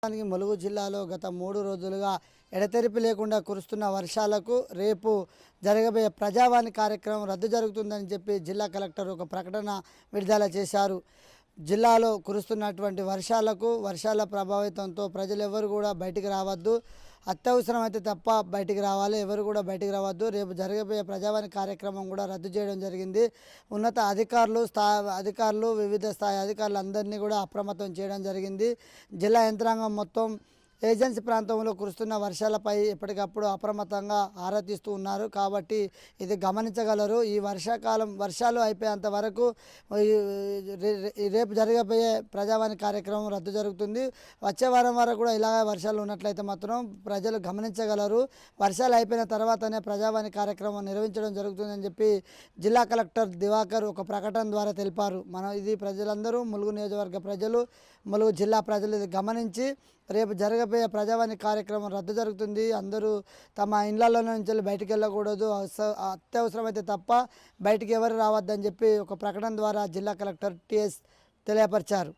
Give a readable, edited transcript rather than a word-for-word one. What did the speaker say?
ములుగు జిల్లాలో గత 3 రోజులుగా ఎడతెరిపి లేకుండా కురుస్తున్న వర్షాలకు రేపు జరగబోయే ప్రజావాణి కార్యక్రమం రద్దు జరుగుతుందని చెప్పి జిల్లా కలెక్టర్ ఒక ప్రకటన విడుదల చేశారు. జిల్లాలో కురుస్తున్నటువంటి వర్షాల ప్రభావితంతో ప్రజలు ఎవరు కూడా బయటికి రావద్దు. అత్యవసరమైతే తప్ప బయటికి రావాలి. ఎవరు కూడా బయటికి రావద్దు. రేపు జరగబోయే ప్రజావాణి కార్యక్రమం కూడా రద్దు చేయడం జరిగింది. ఉన్నత అధికారులు వివిధ స్థాయి అధికారులు అందరినీ కూడా అప్రమత్తం చేయడం జరిగింది. జిల్లా యంత్రాంగం మొత్తం ఏజెన్సీ ప్రాంతంలో కురుస్తున్న వర్షాలపై ఎప్పటికప్పుడు అప్రమత్తంగా ఆరా తీస్తూ ఉన్నారు. కాబట్టి ఇది గమనించగలరు. ఈ వర్షాలు అయిపోయేంత వరకు రేపు జరగబోయే ప్రజావాణి కార్యక్రమం రద్దు జరుగుతుంది. వచ్చే వారం వరకు కూడా ఇలాగే వర్షాలు ఉన్నట్లయితే మాత్రం ప్రజలు గమనించగలరు. వర్షాలు అయిపోయిన తర్వాతనే ప్రజావాణి కార్యక్రమం నిర్వహించడం జరుగుతుందని చెప్పి జిల్లా కలెక్టర్ దివాకర్ ఒక ప్రకటన ద్వారా తెలిపారు. ఇది ప్రజలందరూ, ములుగు నియోజకవర్గ ప్రజలు, ములుగు జిల్లా ప్రజలు ఇది గమనించి రేపు జరగబోయే ప్రజావాణి కార్యక్రమం రద్దు జరుగుతుంది. అందరూ తమ ఇళ్లలో నుంచి బయటికి వెళ్ళకూడదు. అత్యవసరమైతే తప్ప బయటికి ఎవరు రావద్దని చెప్పి ఒక ప్రకటన ద్వారా జిల్లా కలెక్టర్ టిఎస్ తెలియపరిచారు.